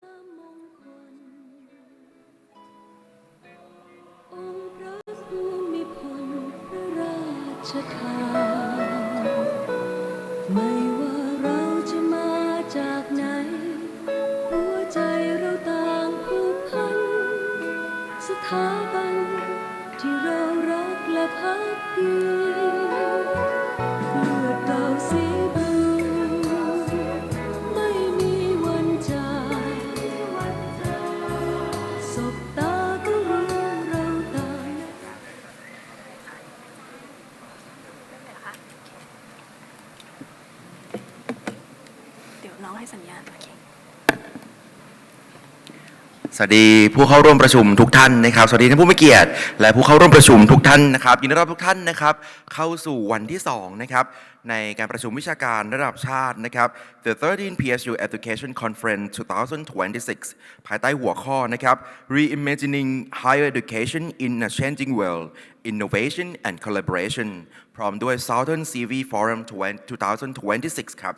ไม่ว่าเราจะมาจากไหนหัวใจเราต่างผูกพันสถาบันที่เรารักและภักดีเลือดเราสีบลูไม่มีวันจางสบตาก็รู้เราต่างเดี๋ยวน้องให้สัญญาณโอเคสวัสดีผู้เข้าร่วมประชุมทุกท่านนะครับสวัสดีท่านผู้มีเกียรติและผู้เข้าร่วมประชุมทุกท่านนะครับยินดีต้อนรับทุกท่านนะครับเข้าสู่วันที่2นะครับในการประชุมวิชาการระดับชาตินะครับ The 13th PSU Education Conference 2026 ภายใต้หัวข้อนะครับ Reimagining Higher Education in a Changing World Innovation and Collaboration พร้อมด้วย Southern CV Forum 2026 ครับ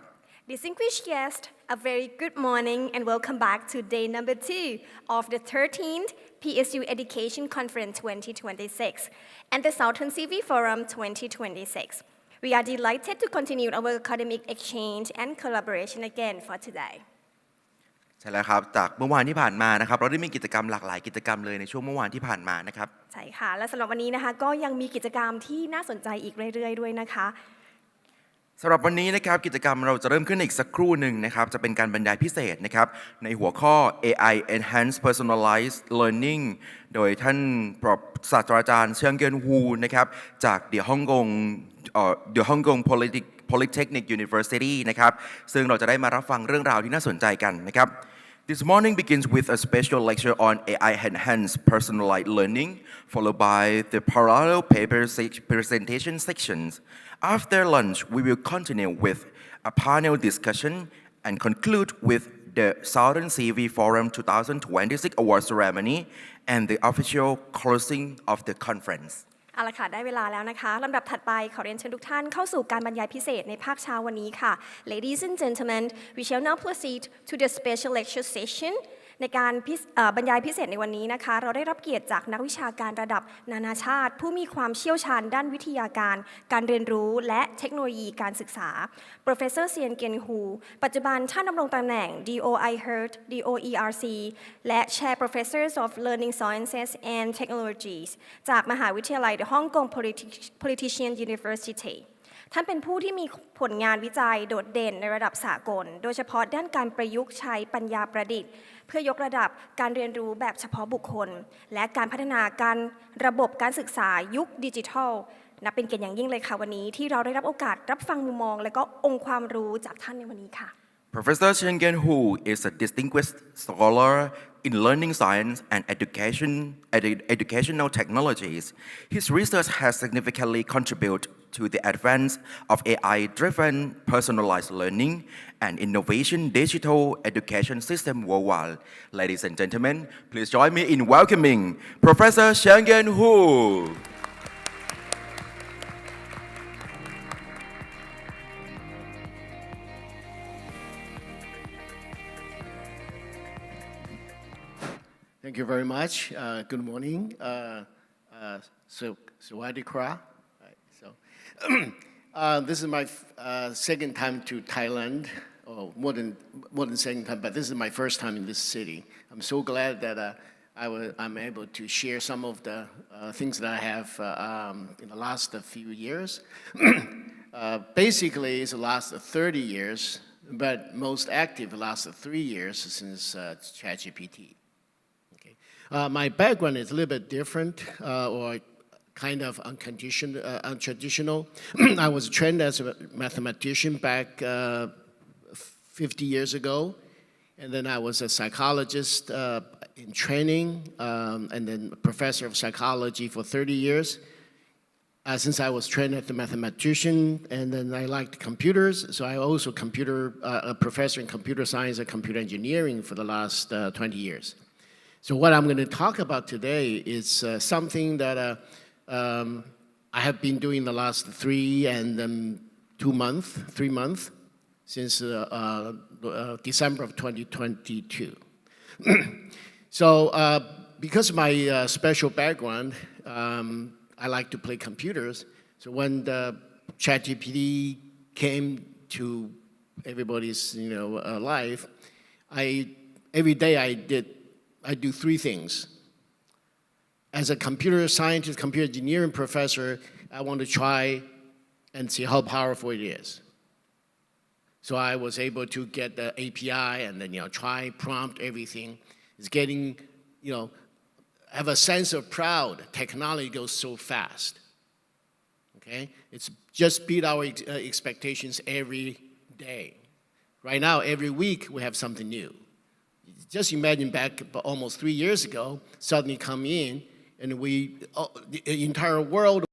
Distinguished guests, a very good morning and welcome back to day number 2 of the 13th PSU Education Conference 2026 and the Southern CV Forum 2026. We are delighted to continue our academic exchange and collaboration again for today. ใช่แล้วครับจากเมื่อวานที่ผ่านมานะครับเราได้มีกิจกรรมหลากหลายกิจกรรมเลยในช่วงเมื่อวานที่ผ่านมานะครับใช่ค่ะและสำหรับวันนี้นะคะก็ยังมีกิจกรรมที่น่าสนใจอีกเรื่อยๆด้วยนะคะสำหรับวันนี้นะครับกิจกรรมเราจะเริ่มขึ้นอีกสักครู่หนึ่งนะครับจะเป็นการบรรยายพิเศษนะครับในหัวข้อ AI Enhanced Personalized Learning โดยท่านศาสตราจารย์เชียงเกินฮูนะครับจากThe Hong Kong Polytechnic University นะครับซึ่งเราจะได้มารับฟังเรื่องราวที่น่าสนใจกันนะครับThis morning begins with a special lecture on AI-enhanced personalized learning, followed by the parallel paper presentation sections. After lunch, we will continue with a panel discussion and conclude with the Southern CV Forum 2026 Award Ceremony and the official closing of the conference. เอาละค่ะได้เวลาแล้วนะคะลำดับถัดไปขอเรียนเชิญทุกท่านเข้าสู่การบรรยายพิเศษในภาคเช้าวันนี้ค่ะ Ladies and gentlemen, we shall now proceed to the special lecture session ในการบรรยายพิเศษในวันนี้นะคะเราได้รับเกียรติจากนักวิชาการระดับนานาชาติผู้มีความเชี่ยวชาญด้านวิทยาการการเรียนรู้และเทคโนโลยีการศึกษา Prof Xiangen HU ปัจจุบันท่านดำรงตำแหน่ง DOIHERT DOERC และ Chair Professors of Learning Sciences and Technologies จากมหาวิทยาลัย The Hong Kong Politician Universityท่านเป็นผู้ที่มีผลงานวิจัยโดดเด่นในระดับสากลโดยเฉพาะด้านการประยุกต์ใช้ปัญญาประดิษฐ์เพื่อยกระดับการเรียนรู้แบบเฉพาะบุคคลและการพัฒนาการระบบการศึกษายุคดิจิทัลนับเป็นเกียรติอย่างยิ่งเลยค่ะวันนี้ที่เราได้รับโอกาสรับฟังมุมมองและก็องค์ความรู้จากท่านในวันนี้ค่ะProfessor Xiangen HU is a distinguished scholar in learning science and educational technologies. His research has significantly contributed to the advance of AI-driven personalized learning and innovation digital education system worldwide. Ladies and gentlemen, please join me in welcoming Professor Xiangen HU. Thank you very much. Good morning. Sawadikra. This is my second time to Thailand, or more than second time, but this is my first time in this city. I'm so glad that I'm able to share some of the things that I have in the last few years. Basically, it's the last 30 years, but most active the last 3 years since ChatGPT. My background is a little bit different, or kind of untraditional. I was trained as a mathematician back 50 years ago, and then I was a psychologist in training, and then a professor of psychology for 30 years. Since I was trained as a mathematician, and then I liked computers, so I also a professor in computer science and computer engineering for the last 20 years. So what I'm going to talk about today is something that I have been doing the last 3 months since December of 2022. So because of my special background, I like to play computers. So when the ChatGPT came to everybody's life, every day I do three things. As a computer scientist, computer engineering professor, I want to try and see how powerful it is. So I was able to get the API and then try prompt everything. It's getting have a sense of proud. Technology goes so fast. Okay, it's just beat our expectations every day. Right now, every week we have something new. Just imagine back almost 3 years ago, suddenly come in and the entire world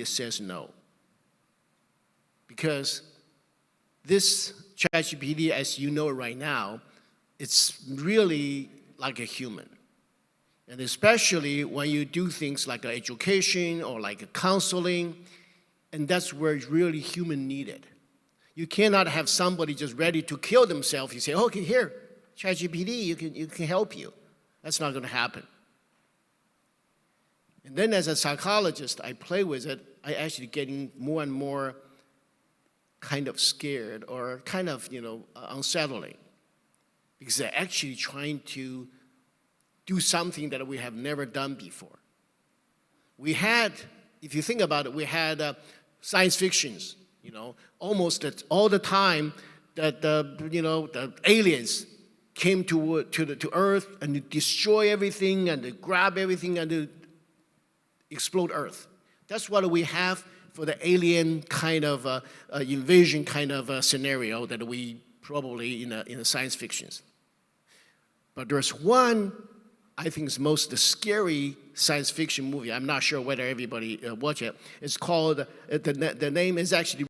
says no. Because this ChatGPT, as you know right now, it's really like a human. And especially when you do things like education or like counseling, and that's where it's really human needed. You cannot have somebody just ready to kill themselves. You say, okay, here, ChatGPT, you can help you. That's not going to happen. And then as a psychologist, I play with it. I actually getting more and more kind of scared or kind of, unsettling. Because they're actually trying to do something that we have never done before. We had, if you think about it, we had science fictions, almost all the time that, the aliens came to Earth and to destroy everything and to grab everything and to explode Earth. That's what we have for the alien kind of invasion kind of scenario that we probably in the science fictions. But there's one, I think is most scary science fiction movie. I'm not sure whether everybody watch it. It's called, the name is actually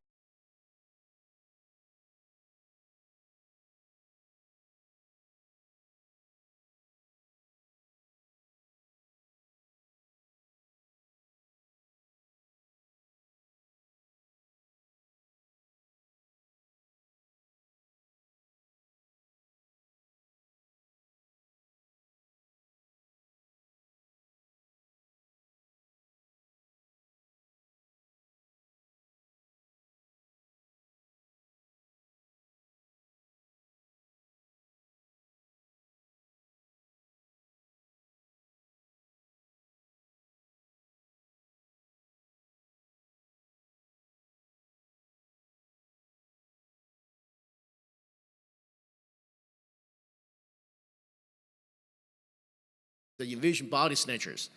the invasion body snatchers.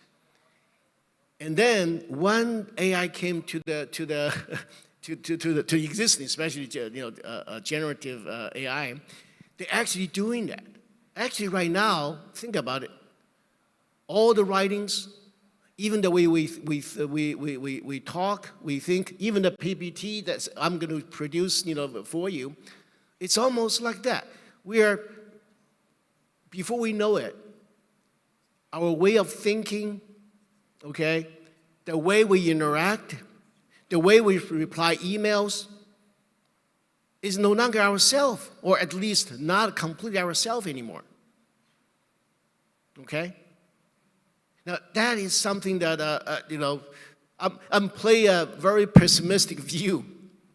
And then when AI came to existence, especially generative AI, they're actually doing that. Actually, right now, think about it. All the writings, even the way we talk, we think, even the PPT that I'm going to produce, for you, it's almost like that. Before we know it, our way of thinking, okay, the way we interact, the way we reply emails is no longer ourselves, or at least not completely ourselves anymore. Okay? Now, that is something that, I'm playing a very pessimistic view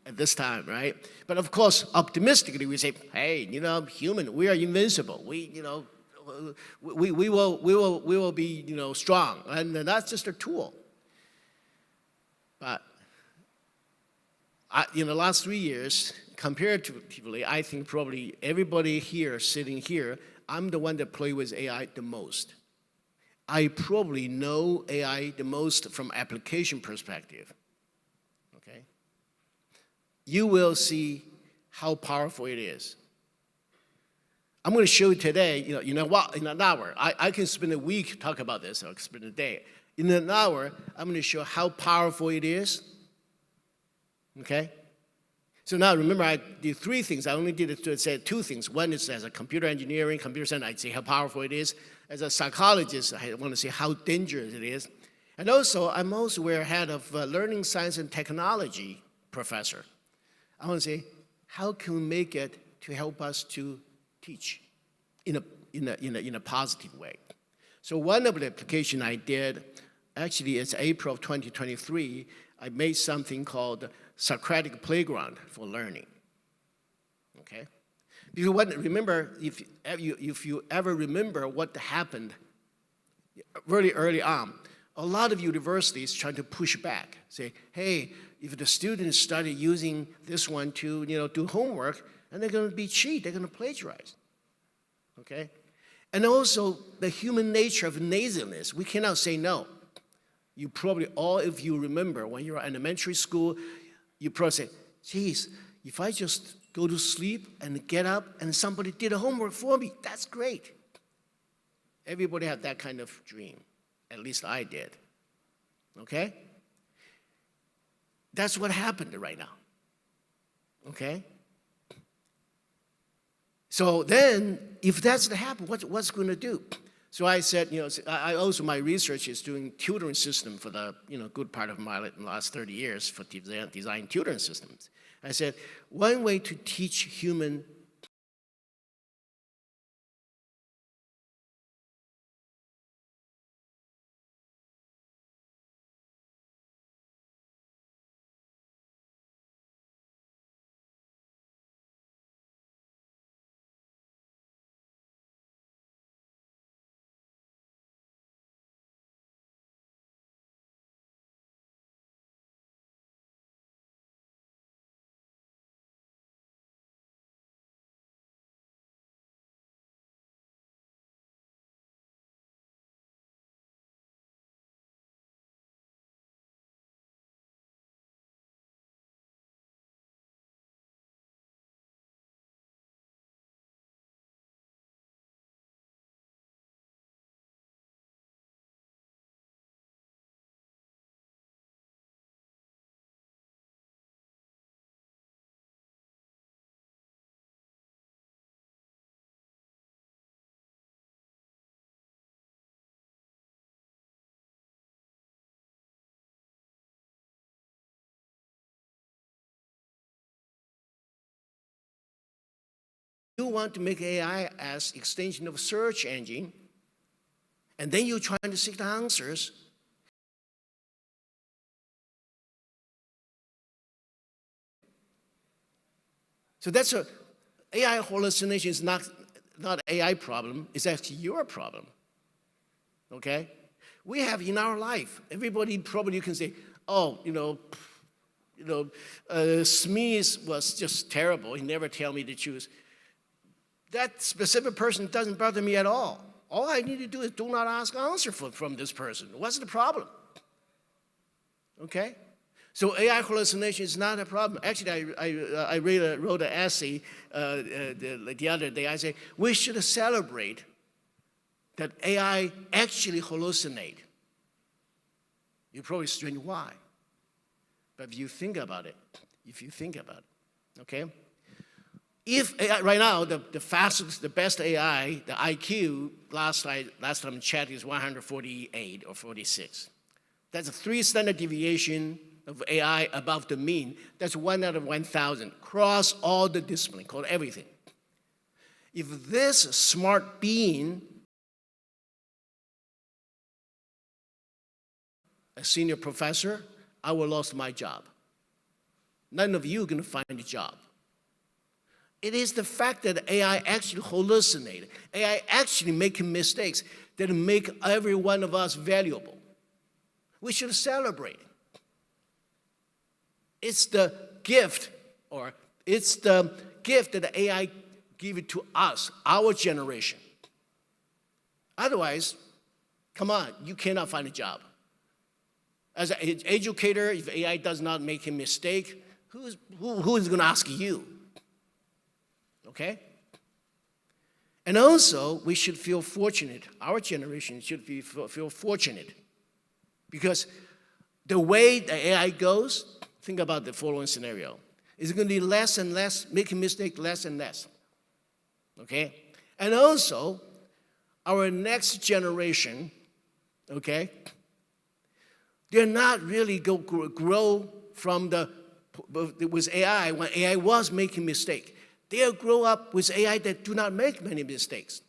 at this time, right? But of course, optimistically, we say, hey, human, we are invincible. We will be, strong, and that's just a tool. But in the last 3 years, comparatively, I think probably everybody here, sitting here, I'm the one that play with AI the most. I probably know AI the most from application perspective. Okay? You will see how powerful it is. I'm going to show you today, in an hour. I can spend a week talk about this, or spend a day. In an hour, I'm going to show how powerful it is. Okay? So now remember, I did three things. I only did it to say two things. One is as a computer engineering, computer science, I'd say how powerful it is. As a psychologist, I want to say how dangerous it is. And also, I'm also head of learning science and technology professor. I want to say, how can we make it to help us to teach in a positive way? So one of the applications I did, actually it's April of 2023, I made something called Socratic Playground for Learning. Okay? Remember, if you ever remember what happened really early on, a lot of universities trying to push back, say, hey, if the students started using this one to do homework, and they're going to be cheat, they're going to plagiarize. Okay? And also the human nature of laziness, we cannot say no. You probably all, if you remember, when you're in elementary school, you probably say, geez, if I just go to sleep and get up and somebody did a homework for me, that's great. Everybody had that kind of dream. At least I did. Okay? That's what happened right now. Okay? So then, if that's to happen, what's going to do? So I said, I also, my research is doing tutoring system for the, good part of my last 30 years for design tutoring systems. I said, one way to teach human you want to make AI as extension of search engine, and then you're trying to seek the answers. So that's AI hallucination is not an AI problem, it's actually your problem. Okay? We have in our life, everybody probably you can say, oh, Smith was just terrible, he never tell me to choose. That specific person doesn't bother me at all. All I need to do is do not ask answer from this person. What's the problem? Okay? So AI hallucination is not a problem. Actually, I wrote an essay the other day. I say, we should celebrate that AI actually hallucinate. You're probably strange why. But if you think about it, okay? If AI, right now, the fastest, the best AI, the IQ, last time I checked is 148 or 46. That's a 3 standard deviation of AI above the mean. That's 1 out of 1,000, cross all the discipline, called everything. If this smart being, a senior professor, I will lose my job. None of you are going to find a job. It is the fact that AI actually hallucinated, AI actually making mistakes that make every one of us valuable. We should celebrate it. It's the gift, or it's the gift that the AI give it to us, our generation. Otherwise, come on, you cannot find a job. As an educator, if AI does not make a mistake, who is going to ask you? Okay? And also, we should feel fortunate. Our generation should feel fortunate Because the way the AI goes, think about the following scenario. It's going to be less and less, making mistakes less and less. Okay? And also, our next generation, okay, they're not really grow from with AI when AI was making mistakes. They'll grow up with AI that do not make many mistakes.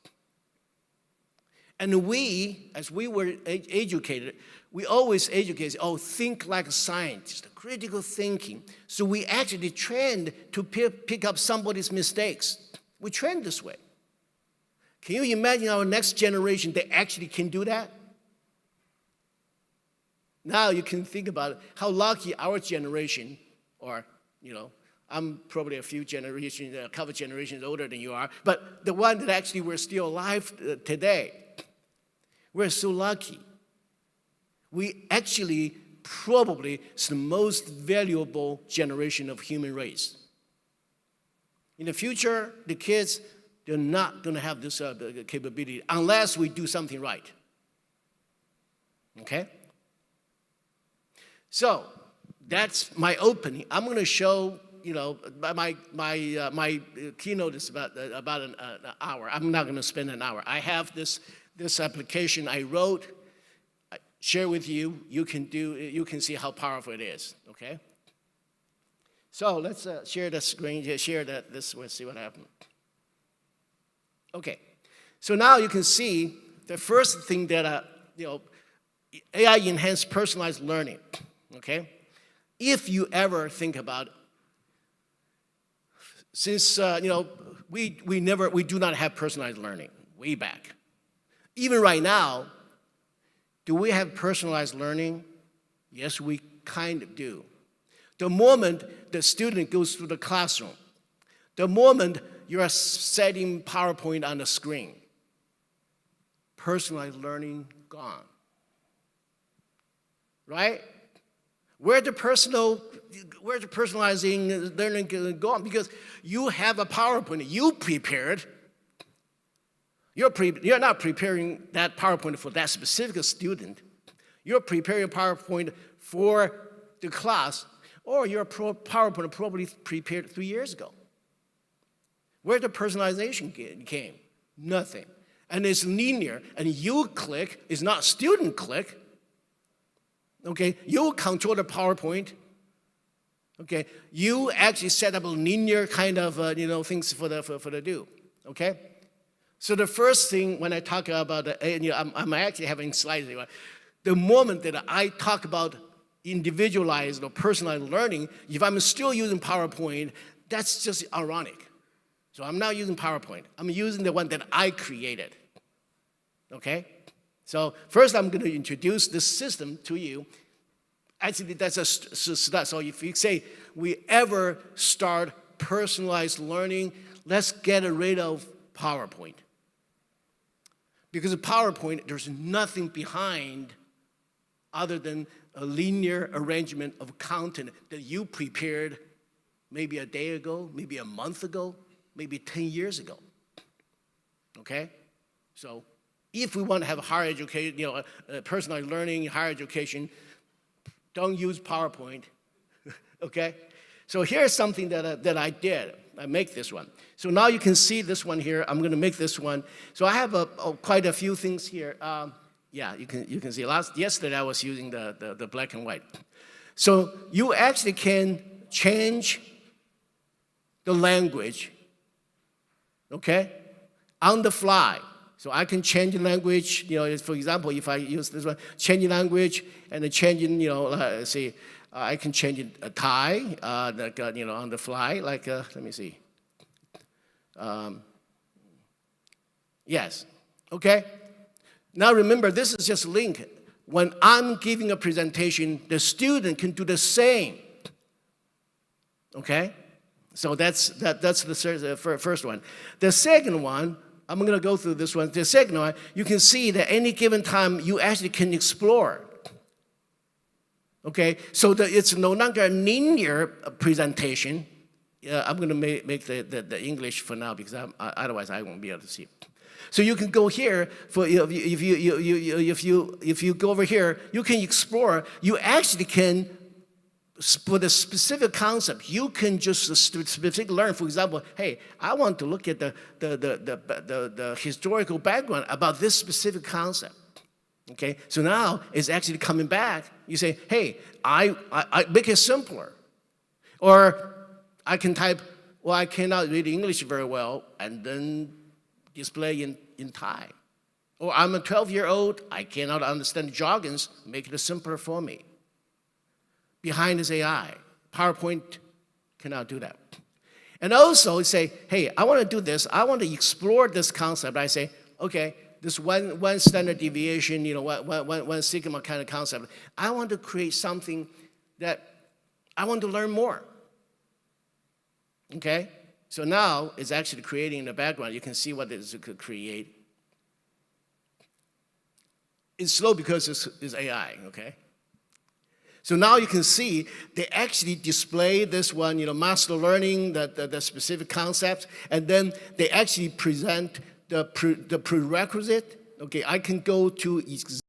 And we, as we were educated, we always educate, think like a scientist, critical thinking. So we actually trained to pick up somebody's mistakes. We trained this way. Can you imagine our next generation, they actually can do that? Now you can think about how lucky our generation, or, I'm probably a couple generations older than you are, but the one that actually we're still alive today, we're so lucky. We actually probably is the most valuable generation of human race. In the future, the kids, they're not going to have this capability unless we do something right. Okay? So that's my opening. I'm going to show, my keynote is about an hour. I'm not going to spend an hour. I have this application I wrote, share with you. You can see how powerful it is. Okay. So let's share the screen. Share this. We'll see what happens. Okay. So now you can see the first thing that AI enhanced personalized learning. Okay. If you ever think about it, since we do not have personalized learning way back. Even right now, do we have personalized learning? Yes, we kind of do. The moment the student goes through the classroom, the moment you are setting PowerPoint on the screen, personalized learning gone. Right? Where's the personalizing learning gone? Because you have a PowerPoint you prepared. You're not preparing that PowerPoint for that specific student. You're preparing a PowerPoint for the class, or your PowerPoint probably prepared 3 years ago. Where the personalization came? Nothing. And it's linear, and you click, it's not student click. Okay, you control the PowerPoint. Okay, you actually set up a linear kind of things for the do. Okay. So the first thing when I talk about, I'm actually having slides here. The moment that I talk about individualized or personalized learning, if I'm still using PowerPoint, that's just ironic. So I'm not using PowerPoint. I'm using the one that I created. Okay? So first I'm going to introduce this system to you. Actually, that's a start. So if you say we ever start personalized learning, let's get rid of PowerPoint. Because of PowerPoint, there's nothing behind other than a linear arrangement of content that you prepared maybe a day ago, maybe a month ago, maybe 10 years ago. Okay? So if we want to have higher education, personalized learning, higher education, don't use PowerPoint. Okay? So here's something that I did. I make this one. So now you can see this one here. I'm going to make this one. So I have quite a few things here. Yeah, you can see. Yesterday I was using the black and white. So you actually can change the language, okay, on the fly. So I can change the language. For example, if I use this one, change language and then changing. Let's see. I can change it Thai, on the fly. Like, let me see. Yes. Okay. Now remember, this is just link. When I'm giving a presentation, the student can do the same. Okay. So that's the first one. The second one, I'm going to go through this one. The second one, you can see that any given time you actually can explore. Okay, so it's no longer a linear presentation. I'm going to make the English for now because otherwise I won't be able to see. So you can go here for if you go over here, you can explore. You actually can, for the specific concept, you can just specifically learn. For example, hey, I want to look at the historical background about this specific concept. Okay, so now it's actually coming back. You say, hey, I make it simpler, or I can type, well, I cannot read English very well, and then display in Thai. Or I'm a 12-year-old, I cannot understand jargons, make it simpler for me. Behind is AI. PowerPoint cannot do that. And also say, hey, I want to do this, I want to explore this concept. I say, okay, this one standard deviation, one sigma kind of concept. I want to create something that I want to learn more. Okay? So now it's actually creating in the background. You can see what it could create. It's slow because it's AI, okay? So now you can see they actually display this one, master learning, the specific concepts, and then they actually present the prerequisite. Okay, I can go to this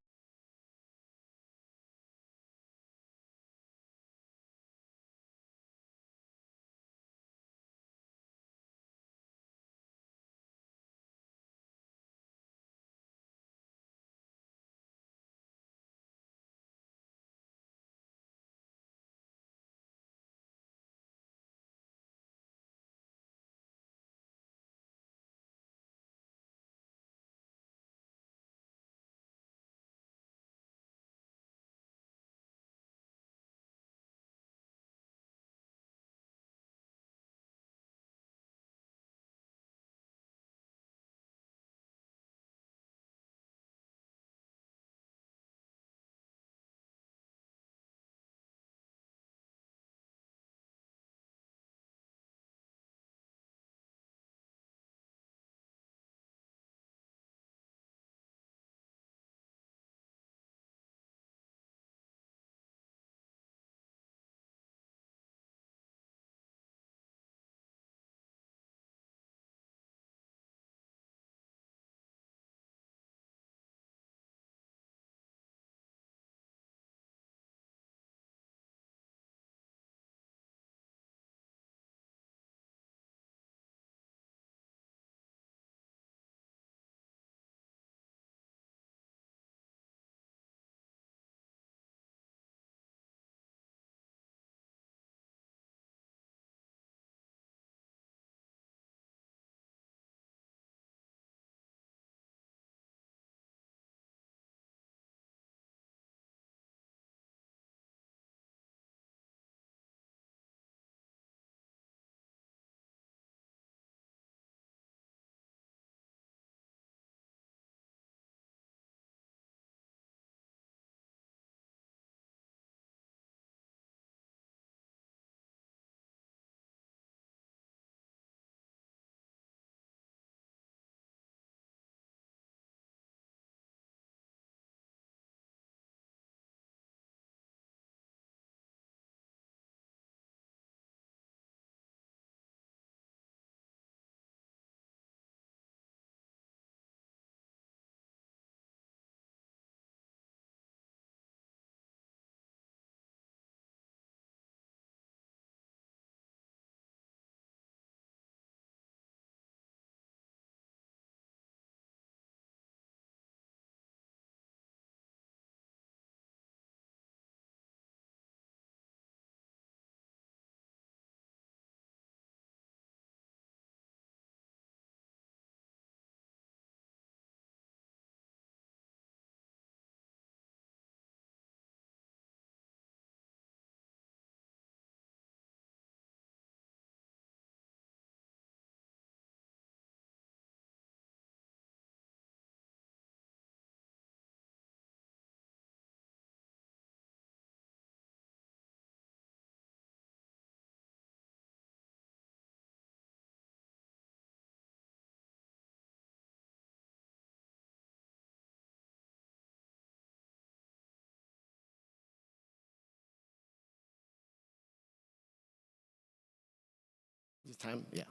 time, yeah.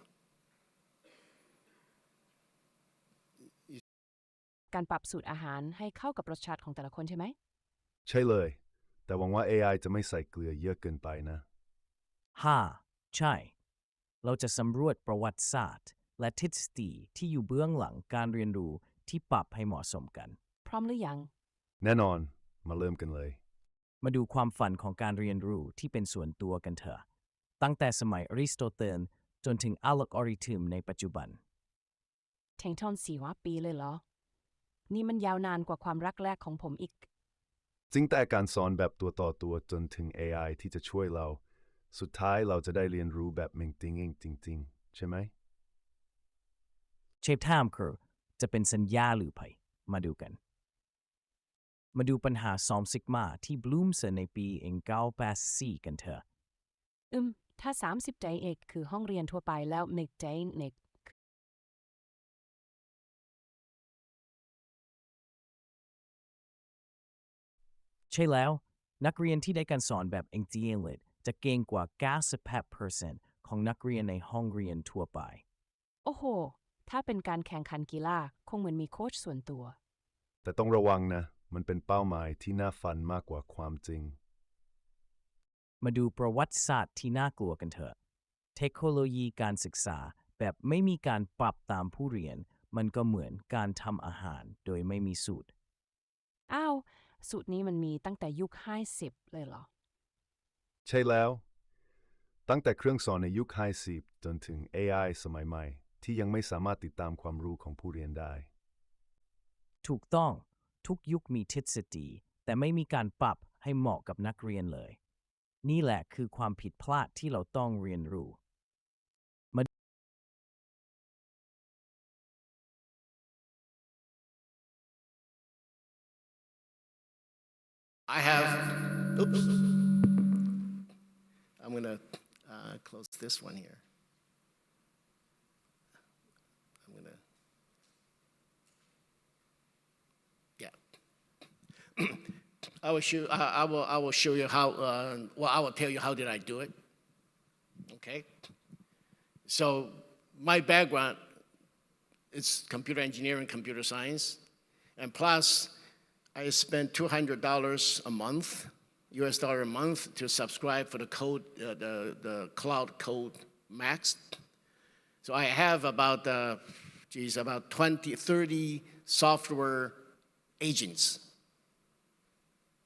You การปรับสูตรอาหารให้เข้ากับรสชาติของแต่ละคนใช่ไหม ใช่เลยแต่หวังว่า AI จะไม่ใส่เกลือเยอะเกินไปนะใช่ เราจะสำรวจประวัติศาสตร์และทฤษฎีที่อยู่เบื้องหลังการเรียนรู้ที่ปรับให้เหมาะสมกัน พร้อมหรือยัง แน่นอนมาเริ่มกันเลย มาดูความฝันของการเรียนรู้ที่เป็นส่วนตัวกันเถอะ ตั้งแต่สมัยอริสโตเติลจนถึงอัลกอริทึมในปัจจุบัน แทงทอน400 ปีเลยเหรอ นี่มันยาวนานกว่าความรักแรกของผมอีก จริงแต่การสอนแบบตัวต่อตัวจนถึง AI ที่จะช่วยเรา สุดท้ายเราจะได้เรียนรู้แบบ Mentoring จริงๆ ใช่ไหม เชฟไทม์คือจะเป็นสัญญาหรือไผมาดูกัน มาดูปัญหา2 ซิกมาที่บลูมเซอร์ในปี1984กันเถอะ ถ้า30 day เอกคือห้องเรียนทั่วไปแล้ว Make day เน็ก ใช่แล้ว นักเรียนที่ได้การสอนแบบ Engagement จะเก่งกว่า 98% ของนักเรียนในห้องเรียนทั่วไป โอ้โห ถ้าเป็นการแข่งขันกีฬาคงเหมือนมีโค้ชส่วนตัว แต่ต้องระวังนะ มันเป็นเป้าหมายที่น่าฝันมากกว่าความจริง มาดูประวัติศาสตร์ที่น่ากลัวกันเถอะ เทคโนโลยีการศึกษาแบบไม่มีการปรับตามผู้เรียน มันก็เหมือนการทำอาหารโดยไม่มีสูตร อ้าว สูตรนี้มันมีตั้งแต่ยุค50เลยเหรอ ใช่แล้ว ตั้งแต่เครื่องสอนในยุค50จนถึง AI สมัยใหม่ ที่ยังไม่สามารถติดตามความรู้ของผู้เรียนได้ ถูกต้องทุกยุคมีทฤษฎีแต่ไม่มีการปรับให้เหมาะกับนักเรียนเลย นี่แหละคือความผิดพลาดที่เราต้องเรียนรู้ I have, oops, I'm going to close this one here. I'm going to, yeah. I will show you how, well, I will tell you how did I do it. Okay? So my background is computer engineering, computer science, and plus I spend $200 a month, US dollar a month, to subscribe for the code, the cloud code max. So I have about, about 20, 30 software agents.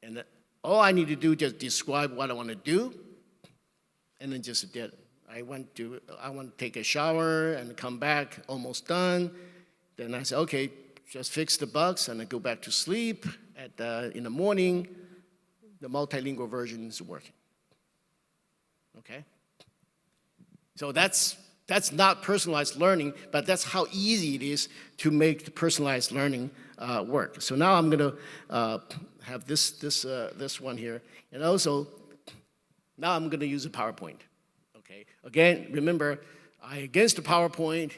And all I need to do is just describe what I want to do, and then just did it. I want to take a shower and come back, almost done. Then I say, okay, just fix the bugs and I go back to sleep. In the morning, the multilingual version is working. Okay? So that's not personalized learning, but that's how easy it is to make the personalized learning work. So now I'm going to have this one here, and also now I'm going to use a PowerPoint. Okay? Again, remember, I against the PowerPoint,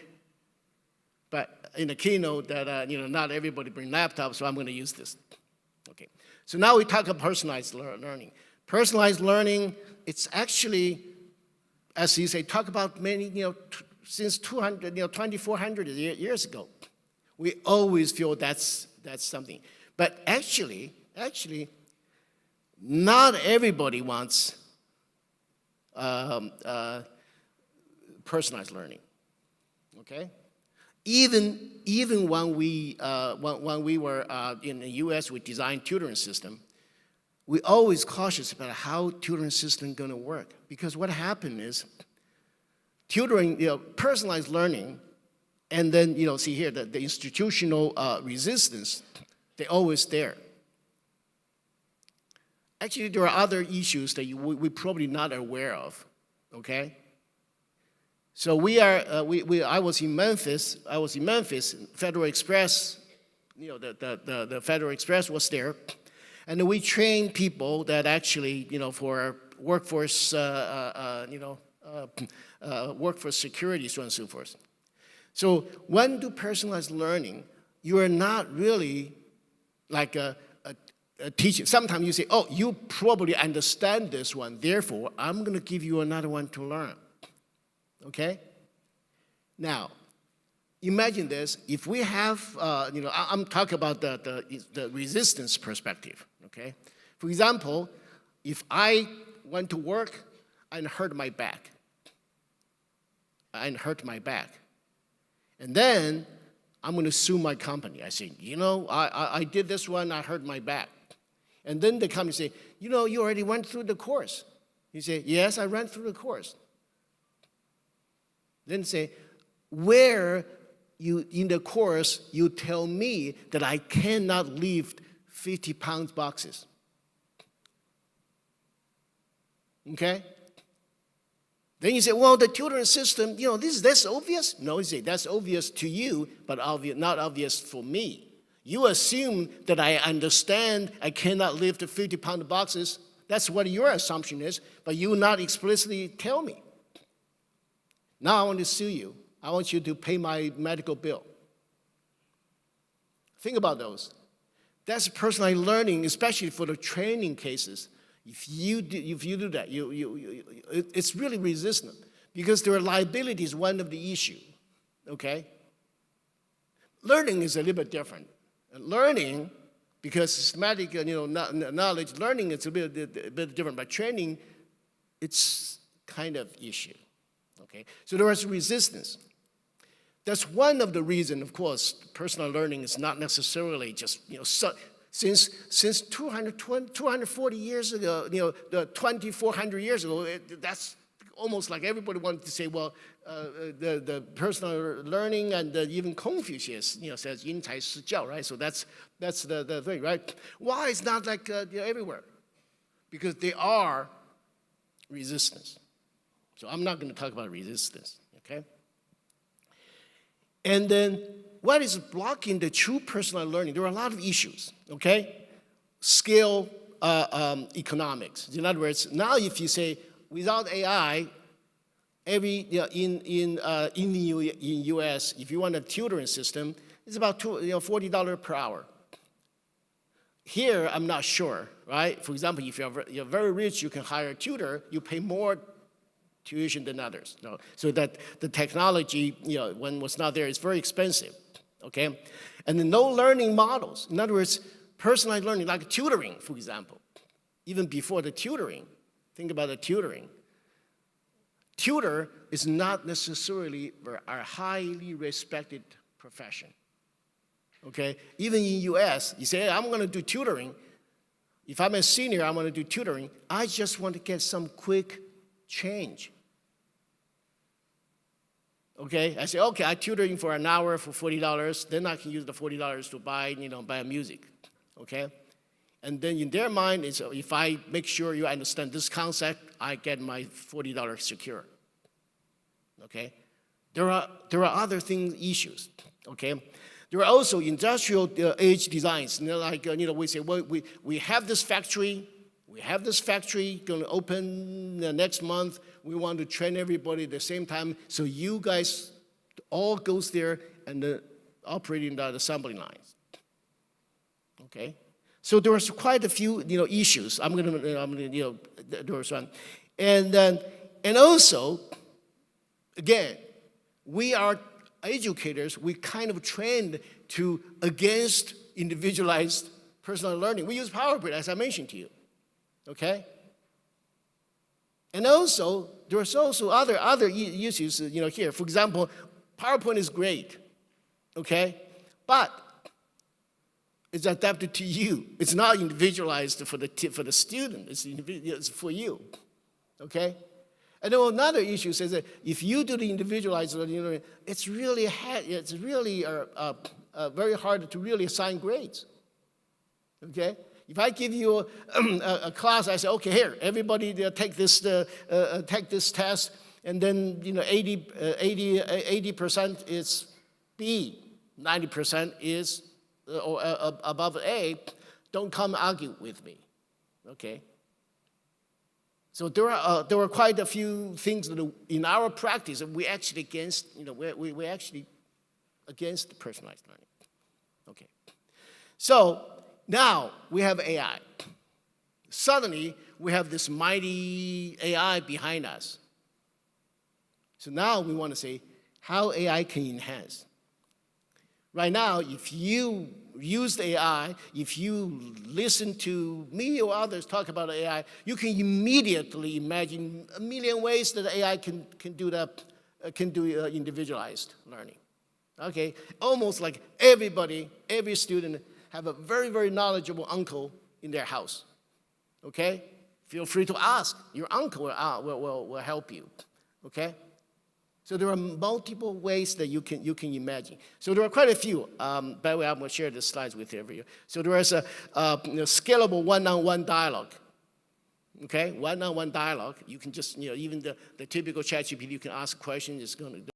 but in the keynote that not everybody bring laptops, so I'm going to use this. Okay. So now we talk about personalized learning. Personalized learning, it's actually, as you say, talk about many, since 2,400 years ago. We always feel that's something. But actually, not everybody wants personalized learning. Okay? Even when we were in the U.S. with design tutoring system, we always cautious about how tutoring system going to work, because what happened is tutoring, personalized learning, and then see here the institutional resistance, they're always there. Actually, there are other issues that we're probably not aware of. Okay. So I was in Memphis. Federal Express, the Federal Express was there, and we trained people that actually, for workforce, workforce security, so on and so forth. So when you do personalized learning, you are not really like a teacher. Sometimes you say, oh, you probably understand this one, therefore I'm going to give you another one to learn. Okay? Now, imagine this, if we have, I'm talking about the resistance perspective, okay? For example, if I went to work and hurt my back, and then I'm going to sue my company. I say, I did this one, I hurt my back. And then the company say, you already went through the course. You say, yes, I ran through the course. Then say, where in the course you tell me that I cannot lift 50-pound boxes. Okay? Then you say, well, the tutoring system, that's obvious. No, you say, that's obvious to you, but not obvious for me. You assume that I understand I cannot lift the 50-pound boxes. That's what your assumption is, but you not explicitly tell me. Now I want to sue you. I want you to pay my medical bill. Think about those. That's personalized learning, especially for the training cases. If you do that, it's really resistant because their liability is one of the issue, okay? Learning is a little bit different. Learning, because systematic knowledge, learning is a bit different, but training, it's kind of issue, okay? So there is resistance. That's one of the reasons, of course, personal learning is not necessarily just, since 240 years ago, 2,400 years ago, that's almost like everybody wanted to say, well, the personal learning and even Confucius, says 因材施教, right? So that's the thing, right? Why it's not like everywhere? Because they are resistance. So I'm not going to talk about resistance, okay? And then what is blocking the true personal learning? There are a lot of issues, okay? Scale economics. In other words, now if you say, without AI, in US, if you want a tutoring system, it's about $40 per hour. Here, I'm not sure, right? For example, if you're very rich, you can hire a tutor, you pay more tuition than others. So that the technology, when was not there, it's very expensive, okay? And then no learning models. In other words, personalized learning, like tutoring, for example. Even before the tutoring, think about the tutoring. Tutor is not necessarily a highly respected profession, okay? Even in US, you say, hey, I'm gonna do tutoring. If I'm a senior, I'm gonna do tutoring. I just want to get some quick change. Okay, I say, okay, I tutor you for an hour for $40, then I can use the $40 to buy music, okay? And then in their mind, it's, if I make sure you understand this concept, I get my $40 secure, okay? There are other issues, okay? There are also industrial age designs, we say, well, we have this factory, going to open next month. We want to train everybody at the same time. So you guys all goes there and operating the assembly lines. Okay? So there was quite a few issues. I'm gonna there was one. And also, again, we are educators, we kind of trained against individualized personal learning. We use PowerPoint, as I mentioned to you. Okay? And also, there's also other issues, here. For example, PowerPoint is great, okay? But it's adapted to you. It's not individualized for the student. It's for you, okay? And then another issue says that if you do the individualized learning, it's really very hard to really assign grades, okay? If I give you a class, I say, okay, here, everybody take this test, and then 80% is B, 90% is above A. Don't come argue with me, okay? So there were quite a few things that in our practice we actually against against personalized learning, okay? So now we have AI. Suddenly, we have this mighty AI behind us. So now we want to say how AI can enhance. Right now, if you use AI, if you listen to me or others talk about AI, you can immediately imagine a million ways that AI can do that, can do individualized learning. Okay, almost like everybody, every student have a very, very knowledgeable uncle in their house. Okay, feel free to ask. Your uncle will help you. Okay. So there are multiple ways that you can imagine. So there are quite a few. By the way, I'm going to share the slides with you. So there is a scalable one-on-one dialogue. Okay, one-on-one dialogue. You can just, even the typical ChatGPT, you can ask questions. It's going to.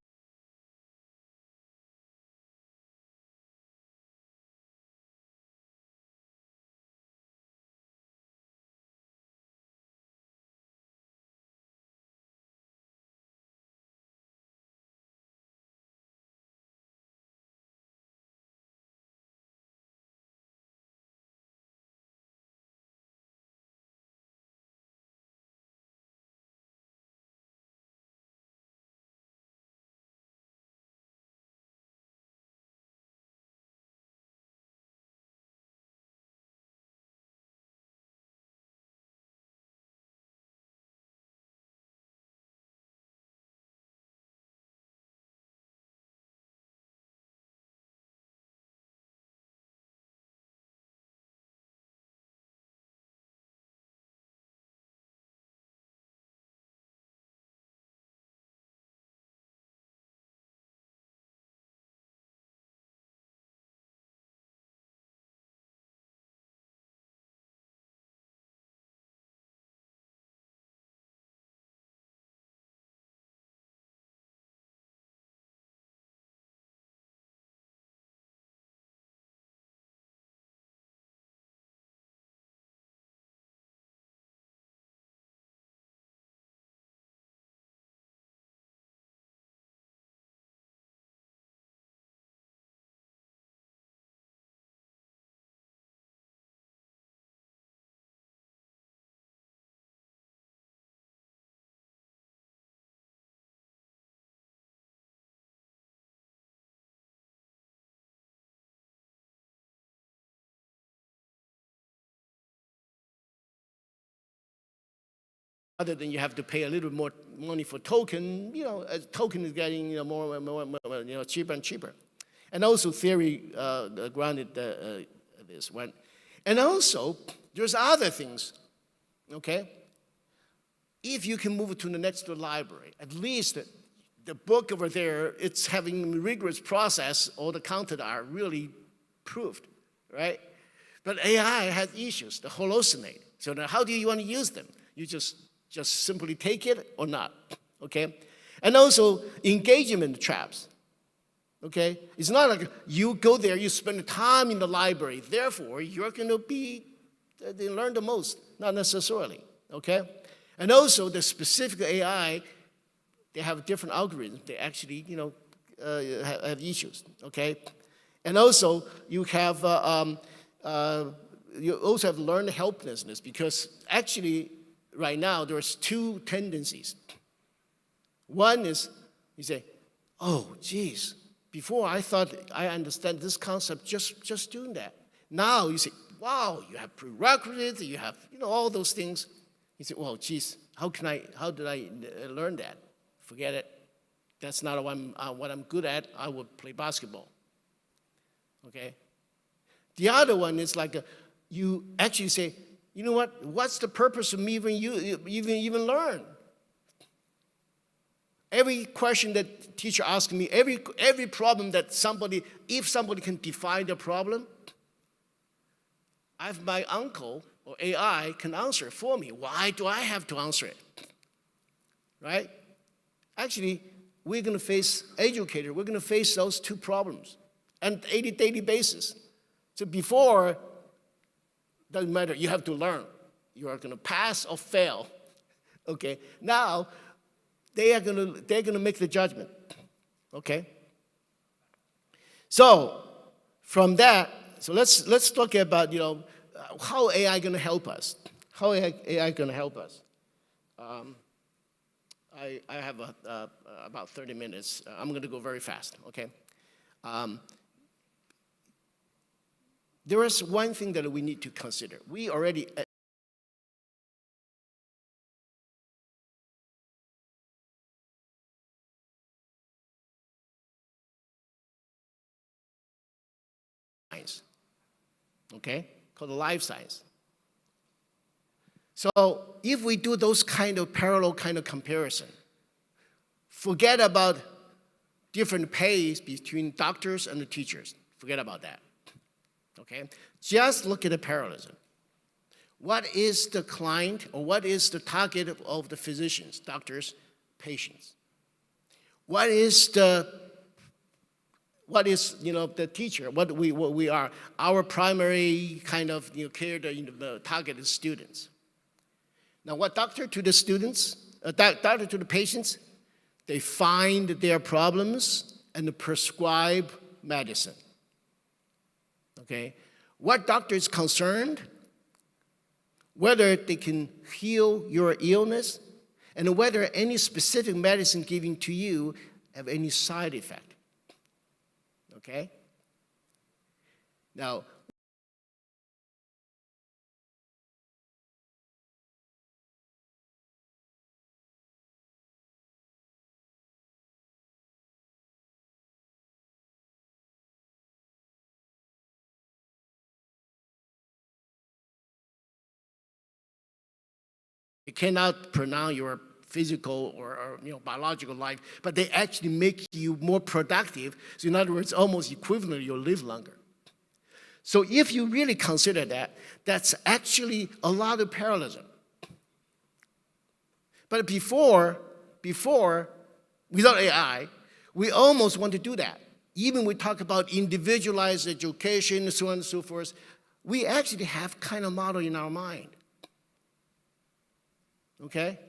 Other than you have to pay a little more money for token, a token is getting more cheaper and cheaper. And also theory granted this one. And also, there's other things, okay? If you can move it to the next door library, at least the book over there, it's having a rigorous process, all the content are really proved, right? But AI has issues, they hallucinate. So now how do you want to use them? You just simply take it or not, okay? And also engagement traps, okay? It's not like you go there, you spend time in the library, therefore you're gonna they learn the most, not necessarily, okay? And also the specific AI, they have different algorithms, they actually, have issues, okay? And also you have, you also have learned helplessness because actually, right now, there's two tendencies. One is, you say, oh, geez, before I thought I understand this concept just doing that. Now you say, wow, you have prerequisites, you have, all those things. You say, well, geez, how did I learn that? Forget it. That's not what I'm good at. I would play basketball, okay? The other one is like, you actually say, you know what? What's the purpose of me even learn? Every question that teacher asks me, every problem that if somebody can define the problem, my uncle or AI can answer it for me. Why do I have to answer it? Right? Actually, we're going to face educators. We're going to face those two problems on a daily basis. So before, doesn't matter, you have to learn. You are going to pass or fail, okay? Now, they're going to make the judgment, okay? So, from that, so let's talk about, how AI going to help us. How AI going to help us. I have about 30 minutes. I'm going to go very fast, okay? there is one thing that we need to consider. We already science, okay, called life science. So if we do those kind of parallel kind of comparison, forget about different pays between doctors and the teachers. Forget about that, okay? Just look at the parallelism. What is the client or what is the target of the physicians, doctors, patients? What is the teacher, what we are, our primary kind of care, the targeted students. Now, what doctor to the students, doctor to the patients, they find their problems and prescribe medicine. Okay? What doctor is concerned? Whether they can heal your illness and whether any specific medicine given to you have any side effect. Okay? Now, you cannot pronounce your physical or biological life, but they actually make you more productive. So in other words, almost equivalent, you'll live longer. So if you really consider that, that's actually a lot of parallelism. But before, without AI, we almost want to do that. Even we talk about individualized education, so on and so forth, we actually have kind of model in our mind. Okay?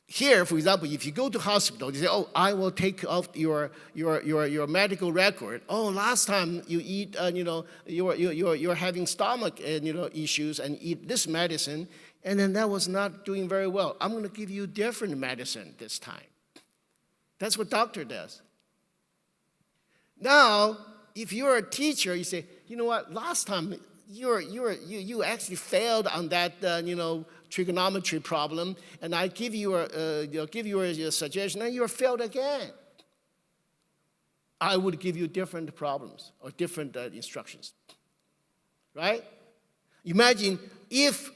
Here, for example, if you go to hospital, they say, oh, I will take off your medical record. Oh, last time you eat, you're having stomach issues and eat this medicine, and then that was not doing very well. I'm going to give you different medicine this time. That's what doctor does. Now, if you're a teacher, you say, you know what, last time you actually failed on that, trigonometry problem, and I give you a suggestion, and you failed again. I would give you different problems or different instructions, right? Imagine if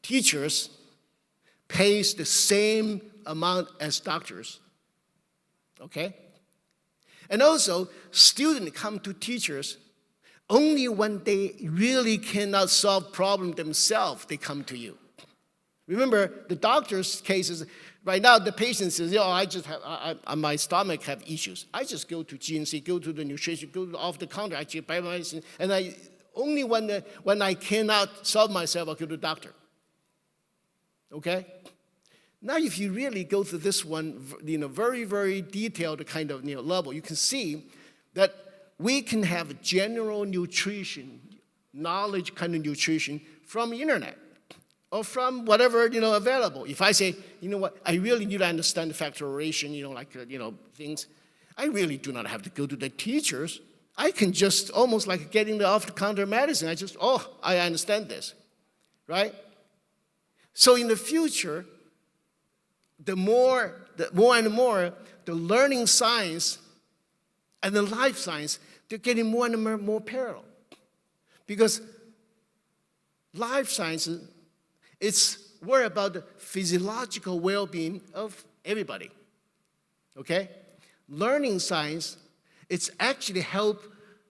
teachers pays the same amount as doctors, okay? And also, students come to teachers only when they really cannot solve problem themselves, they come to you. Remember, the doctor's cases, right now the patient says, I just have, my stomach have issues. I just go to GNC, go to the nutrition, go to off the counter, I buy medicine, and only when I cannot solve myself, I go to the doctor. Okay? Now, if you really go through this one, very, very detailed kind of level, you can see that we can have general nutrition, knowledge kind of nutrition from the internet or from whatever, available. If I say, you know what, I really need to understand the factorization, things, I really do not have to go to the teachers. I can just almost like getting the off-the-counter medicine. I understand this, right? So in the future, the more and more, the learning science and the life science, they're getting more and more parallel. Because life sciences, it's worry about the physiological well-being of everybody, okay? Learning science, it's actually help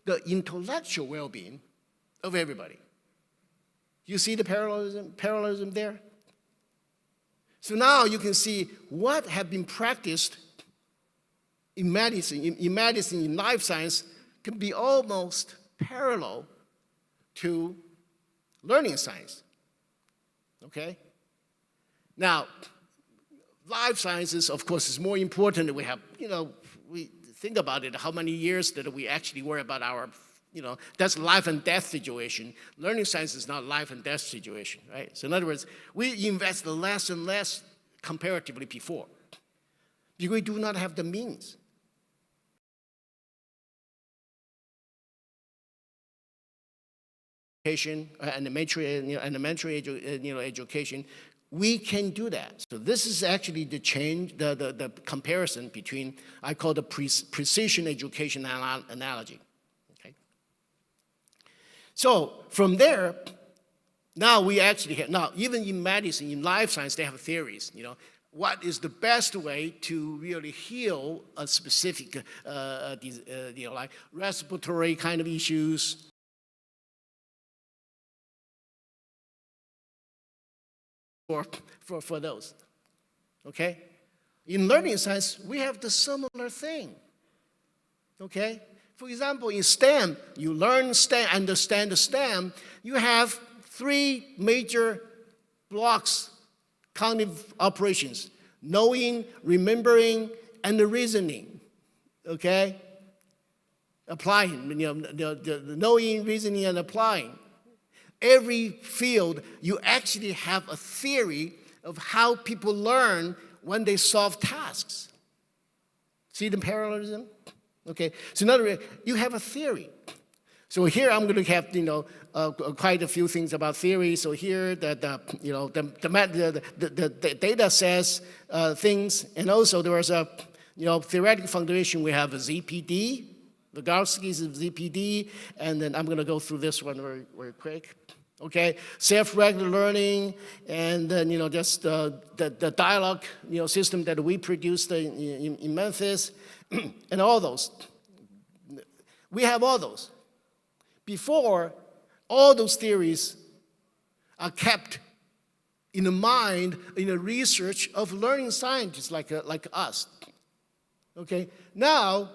the intellectual well-being of everybody. You see the parallelism there? So now you can see what have been practiced in medicine, in life science, can be almost parallel to learning science, okay? Now, life sciences, of course, is more important. We have, we think about it, how many years that we actually worry about our, that's life and death situation. Learning science is not life and death situation, right? So in other words, we invest less and less comparatively before because we do not have the means. education, we can do that. So this is actually the change, the comparison between, I call the precision education analogy. Okay. So from there, now we actually have, now even in medicine, in life science, they have theories, what is the best way to really heal a specific, like respiratory kind of issues. For those, okay? In learning science, we have the similar thing, okay? For example, in STEM, you learn STEM, understand the STEM, you have 3 major blocks, cognitive operations: knowing, remembering, and the reasoning, okay? Applying, the knowing, reasoning, and applying. Every field, you actually have a theory of how people learn when they solve tasks. See the parallelism? Okay, so in other words, you have a theory. So here I'm going to have, quite a few things about theory. So here, the data says things, and also there was a, theoretical foundation. We have a ZPD, Vygotsky's ZPD, and then I'm going to go through this one very, very quick. Okay, self-regular learning, and then just the dialogue system that we produced in Memphis, and all those. We have all those. Before, all those theories are kept in the mind, in the research of learning scientists like us. Okay, now,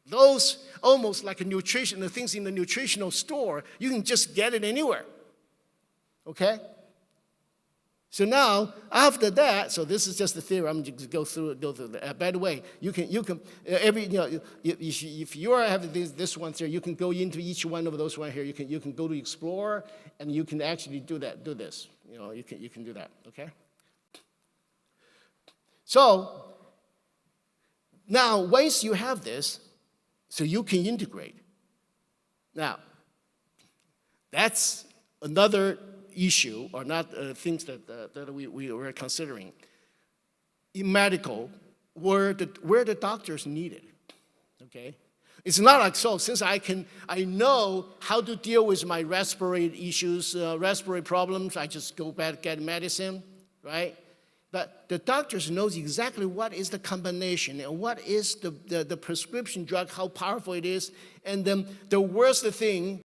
those almost like the things in the nutritional store, you can just get it anywhere, okay? So now, after that, so this is just the theory, I'm just go through that. By the way, you can if you are having this one here, you can go into each one of those one here, you can go to Explore, and you can actually do this, you can do that, okay? So, now, once you have this, so you can integrate. Now, that's another issue, or not things that we were considering. In medical, where the doctors need it, okay? It's not like, so since I know how to deal with my respiratory issues, respiratory problems, I just go back get medicine, right? But the doctors knows exactly what is the combination and what is the prescription drug, how powerful it is, and then the worst thing,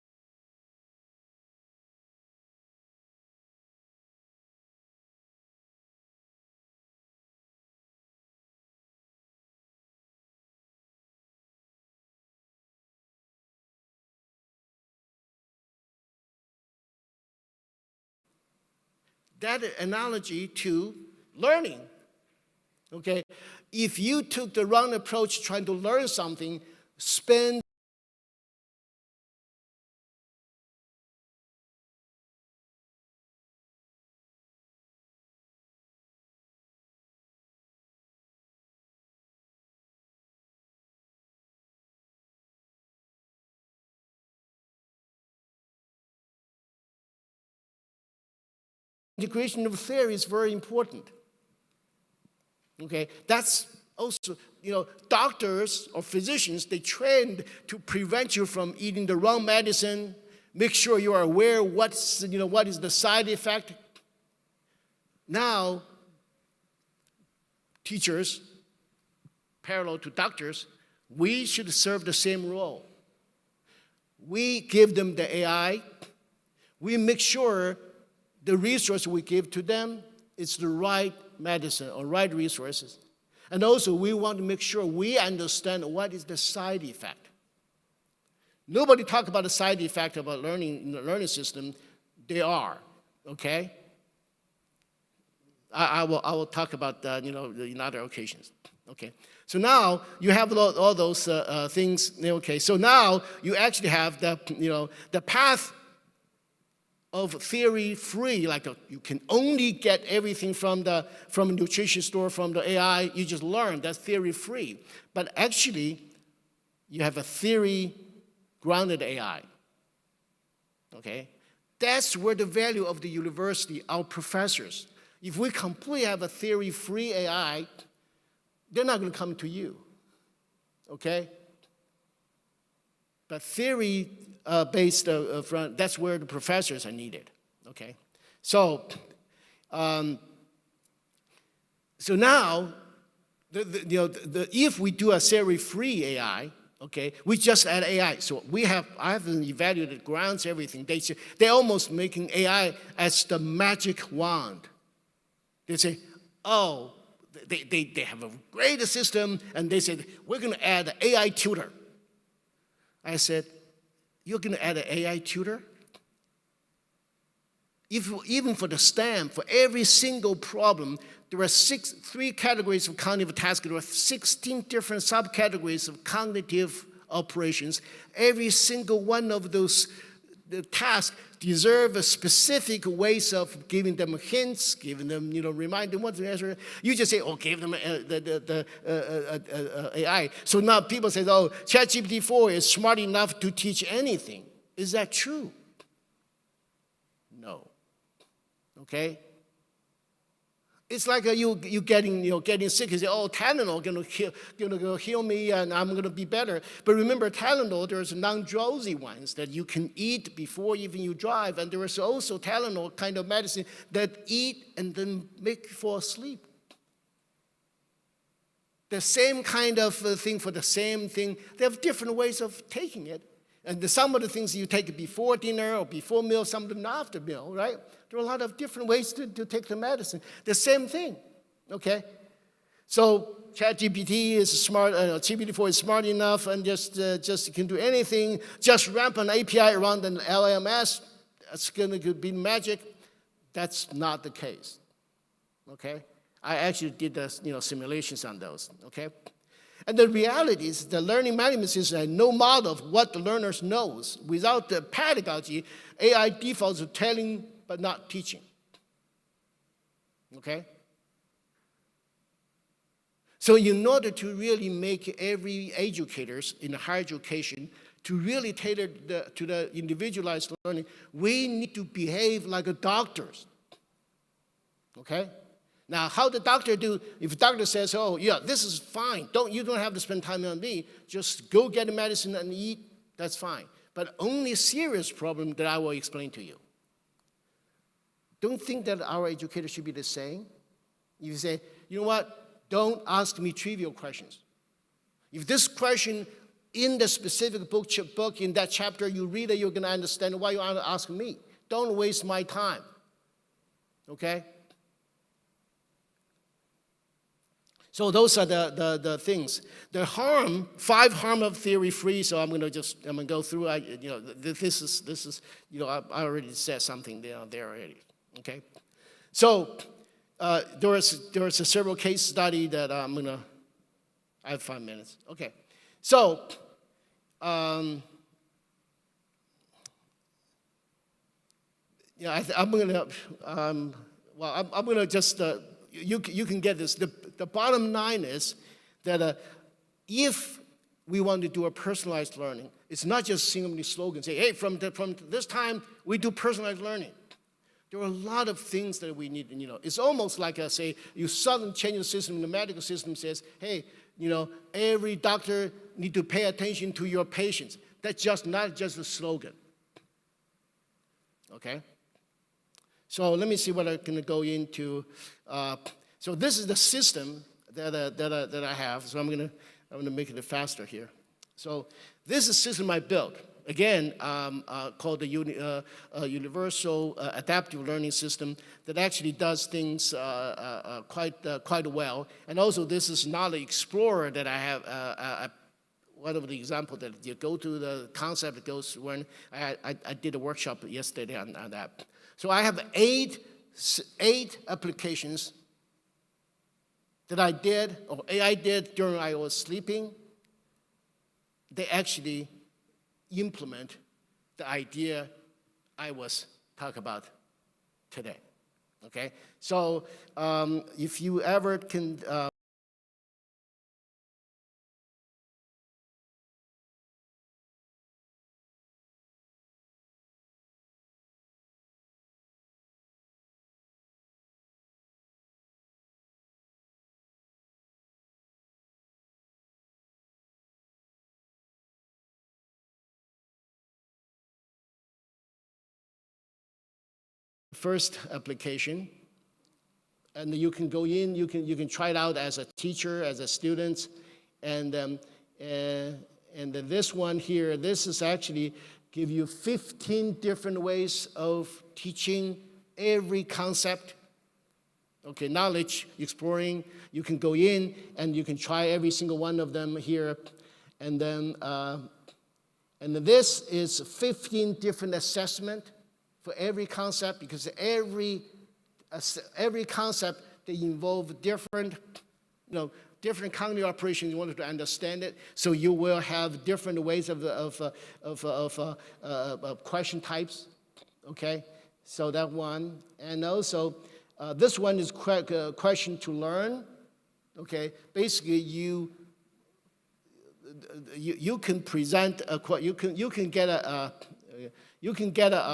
that analogy to learning, okay? If you took the wrong approach trying to learn something, spend integration of theory is very important. Okay, that's also, doctors or physicians, they trained to prevent you from eating the wrong medicine, make sure you are aware what is the side effect. Now, teachers, parallel to doctors, we should serve the same role. We give them the AI. We make sure the resource we give to them is the right medicine or right resources. And also, we want to make sure we understand what is the side effect. Nobody talk about the side effect about learning in the learning system. They are, okay? I will talk about that, in other occasions. Okay. So now you have all those things. Okay. So now you actually have the path of theory-free, like you can only get everything from a nutrition store, from the AI, you just learn, that's theory-free. But actually, you have a theory-grounded AI. okay? That's where the value of the university, our professors. If we completely have a theory-free AI, they're not going to come to you, okay? But theory-based that's where the professors are needed, okay? So now, if we do a theory-free AI, okay, we just add AI. So I have evaluated grounds, everything. They're almost making AI as the magic wand. They say, oh, they have a great system, and they said, we're going to add an AI tutor. I said, you're going to add an AI tutor? Even for the STEM, for every single problem, there are three categories of cognitive tasks. There are 16 different subcategories of cognitive operations. Every single one of those tasks deserve a specific ways of giving them hints, giving them, remind them what to answer. You just say, oh, give them the AI. So now people say, oh, ChatGPT-4 is smart enough to teach anything. Is that true? No. Okay? It's like you getting sick. You say, oh, Tylenol gonna heal me and I'm gonna be better. But remember, Tylenol, there's non-drowsy ones that you can eat before even you drive, and there is also Tylenol kind of medicine that eat and then make you fall asleep. The same kind of thing for the same thing. They have different ways of taking it. And some of the things you take before dinner or before meal, some of them after meal, right? There are a lot of different ways to take the medicine. The same thing, okay? So ChatGPT is smart, GPT-4 is smart enough and just can do anything. Just ramp an API around an LMS, that's going to be magic. That's not the case, okay? I actually did simulations on those, okay? And the reality is the learning management system has no model of what the learners knows. Without the pedagogy, AI defaults to telling but not teaching. Okay? So in order to really make every educators in higher education to really tailor to the individualized learning, we need to behave like doctors. Okay? Now, how the doctor do, if the doctor says, oh, yeah, this is fine, you don't have to spend time on me, just go get the medicine and eat, that's fine. But only a serious problem that I will explain to you. Don't think that our educators should be the same. You say, you know what, don't ask me trivial questions. If this question in the specific book in that chapter you read it, you're going to understand why you want to ask me. Don't waste my time, okay? So those are the things. The harm, 5 harm of theory-free. So I'm gonna go through. This is I already said something there already. Okay. So there was a several case study that I have 5 minutes. Okay. So I'm gonna just. You can get this. The bottom line is that if we want to do a personalized learning, it's not just simply slogan. Say, hey, from this time, we do personalized learning. There are a lot of things that we need. It's almost like say you suddenly change the system. The medical system says, hey, every doctor need to pay attention to your patients. That's not just a slogan. Okay. So let me see what I can go into. So this is the system that I have. So I'm gonna make it faster here. So this is a system I built. Again, called the Universal Adaptive Learning System that actually does things quite well. And also this is Knowledge Explorer that I have. One of the examples that you go to the concept goes when I did a workshop yesterday on that. So I have eight applications that I did, or AI did during I was sleeping. They actually implement the idea I was talking about today, okay? So if you ever can first application. And you can go in, you can try it out as a teacher, as a student. And then this one here, this is actually give you 15 different ways of teaching every concept. Okay, knowledge, exploring, you can go in and you can try every single one of them here. And then this is 15 different assessment for every concept, because every concept, they involve different, different cognitive operations in order to understand it. So you will have different ways of question types, okay? So that one. And also, this one is question to learn, okay? Basically, you can present you can get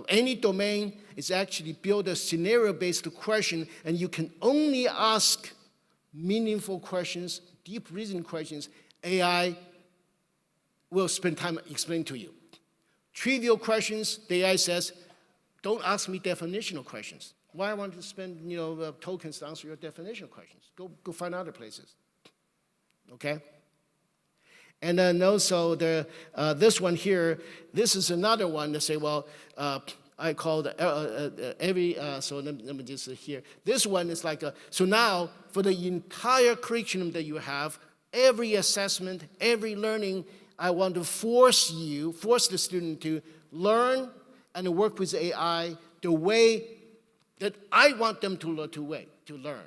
any domain is actually build a scenario-based question, and you can only ask meaningful questions, deep reasoning questions. AI will spend time explaining to you. Trivial questions, the AI says, don't ask me definitional questions. Why I want to spend tokens to answer your definitional questions? Go find other places. Okay. And then also this one here, this is another one to say, well, I called so let me just here. This one is like, so now for the entire curriculum that you have, every assessment, every learning, I want to force the student to learn and work with AI the way that I want them to learn.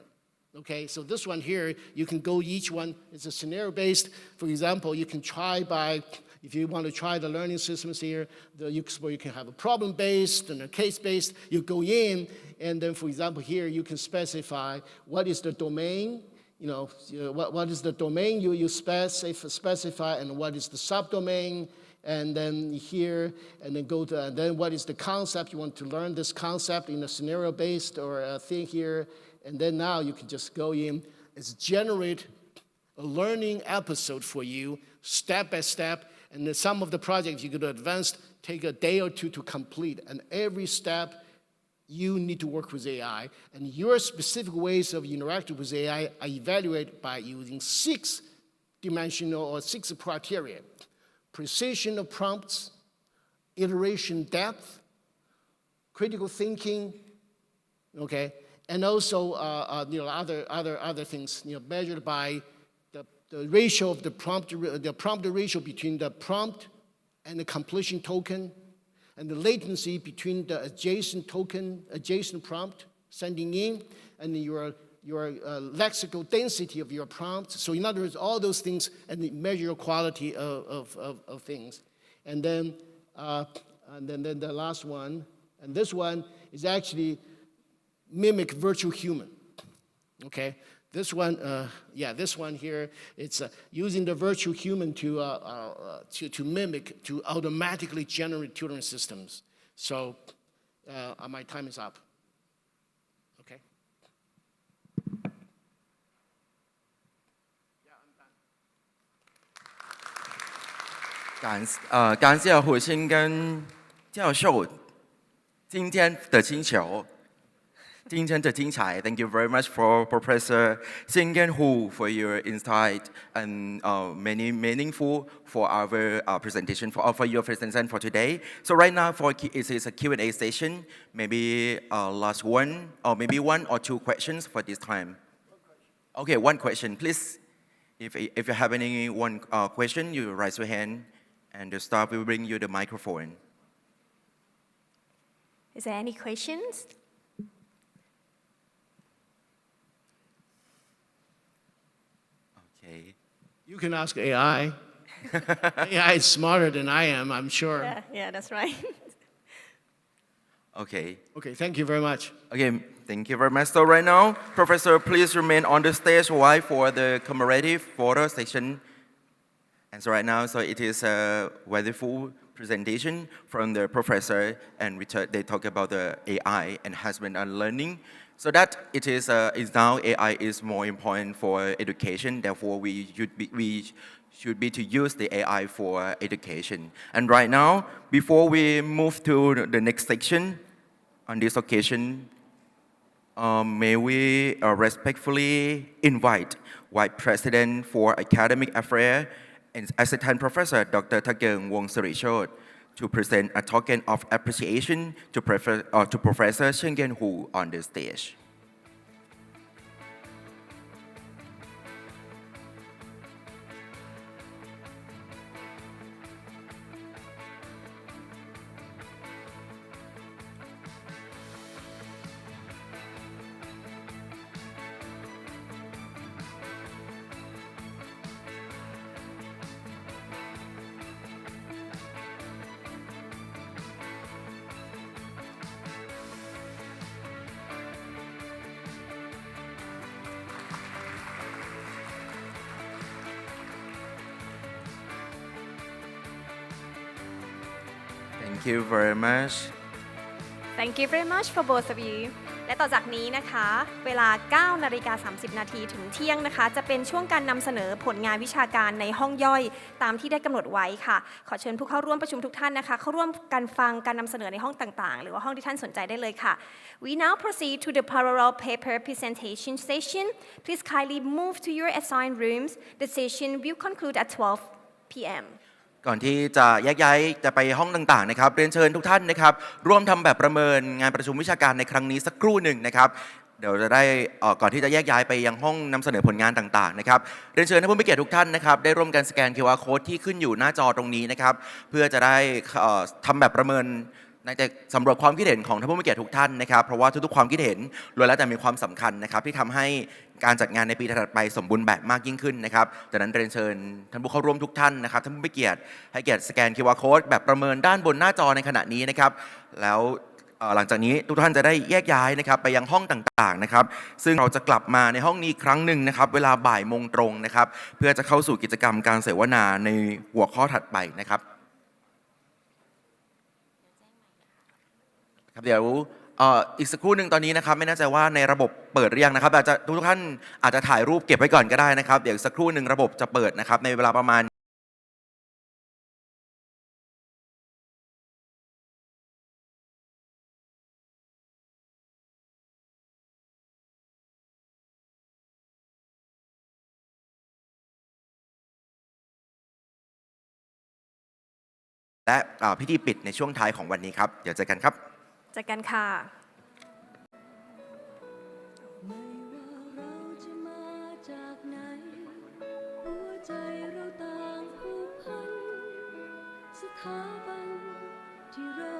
Okay, so this one here, you can go each one, it's a scenario-based. For example, you can try by, if you want to try the learning systems here, you can have a problem-based and a case-based. You go in, and then, for example, here you can specify what is the domain, what is the domain you specify, and what is the subdomain, and then here, and then go to, and then what is the concept, you want to learn this concept in a scenario-based or a thing here. And then now you can just go in, it's generate a learning episode for you, step by step. And then some of the projects you go to advanced, take a day or two to complete. And every step, you need to work with AI. And your specific ways of interacting with AI are evaluated by using 6-dimensional or 6 criteria. Precision of prompts, iteration depth, critical thinking, okay? And also, other things, measured by the ratio of the prompt ratio between the prompt and the completion token, and the latency between the adjacent prompt sending in, and your lexical density of your prompt. So in other words, all those things, and measure your quality of things. And then the last one, and this one is actually mimic virtual human, okay? This one, this one here, it's using the virtual human to mimic, to automatically generate tutoring systems. So my time is up, okay? Yeah, I'm done. 感谢胡先根教授今天的请求。今天的精彩 Thank you very much for Professor Xiangen HU for your insight and many meaningful for our presentation, for your presentation for today. So right now it is a Q&A session, maybe last one or maybe 1 or 2 questions for this time. Okay, 1 question, please. If you have any one question, you raise your hand and the staff will bring you the microphone. Is there any questions? Okay. You can ask AI. AI is smarter than I am, I'm sure. Yeah, that's right. Okay. Okay, thank you very much. Okay, thank you very much. So right now, Professor, please remain on the stage while for the commemorative photo section. And so right now, so it is a wonderful presentation from the professor, and they talk about the AI enhancement and learning. So that it is now AI is more important for education. Therefore, we should be to use the AI for education. And right now, before we move to the next section, On this occasion, may we respectfully invite Vice President for Academic Affairs and Assistant Professor Dr. Thageng Wongsirishoth to present a token of appreciation to Professor Xiangen HU on the stage. Thank you very much. Thank you very much for both of you และต่อจากนี้นะคะเวลา 9:30 น.ถึงเที่ยงนะคะจะเป็นช่วงการนำเสนอผลงานวิชาการในห้องย่อยตามที่ได้กำหนดไว้ค่ะขอเชิญผู้เข้าร่วมประชุมทุกท่านนะคะเข้าร่วมกันฟังการนำเสนอในห้องต่างๆหรือว่าห้องที่ท่านสนใจได้เลยค่ะ We now proceed to the parallel paper presentation session. Please kindly move to your assigned rooms. The session will conclude at 12 p.m. ก่อนที่จะแยกย้ายจะไปห้องต่างๆนะครับเรียนเชิญทุกท่านนะครับร่วมทำแบบประเมินงานประชุมวิชาการในครั้งนี้สักครู่หนึ่งนะครับเดี๋ยวจะได้ก่อนที่จะแยกย้ายไปยังห้องนำเสนอผลงานต่างๆนะครับเรียนเชิญท่านผู้มีเกียรติทุกท่านนะครับได้ร่วมกันสแกน QR Code ที่ขึ้นอยู่หน้าจอตรงนี้นะครับเพื่อจะได้ทำแบบประเมินในแต่สำรวจความคิดเห็นของท่านผู้มีเกียรติทุกท่านนะครับเพราะว่าทุกๆความคิดเห็นล้วนแล้วแต่มีความสำคัญนะครับที่ทำให้การจัดงานในปีถัดไปสมบูรณ์แบบมากยิ่งขึ้นนะครับดังนั้นเรียนเชิญท่านผู้เข้าร่วมทุกท่านนะครับท่านผู้มีเกียรติให้เกียรติสแกน QR Code แบบประเมินด้านบนหน้าจอในขณะนี้นะครับแล้วหลังจากนี้ทุกท่านจะได้แยกย้ายนะครับไปยังห้องต่างๆนะครับซึ่งเราจะกลับมาในห้องนี้ครั้งหนึ่งนะครับเวลาบ่ายโมงตรงนะครับเพื่อจะเข้าสู่กิจกรรมการเสวนาในหัวข้อถัดไปนะครับเดี๋ยวอีกสักครู่หนึ่งตอนนี้นะครับไม่แน่ใจว่าในระบบเปิดหรือยังนะครับอาจจะทุกท่านอาจจะถ่ายรูปเก็บไว้ก่อนก็ได้นะครับเดี๋ยวสักครู่หนึ่งระบบจะเปิดนะครับในเวลาประมาณและพิธีปิดในช่วงท้ายของวันนี้ครับเดี๋ยวเจอกันครับเจอกันค่ะไม่ว่าเราจะมาจากไหนหัวใจเราต่างผูกพันสถาบันที่เรา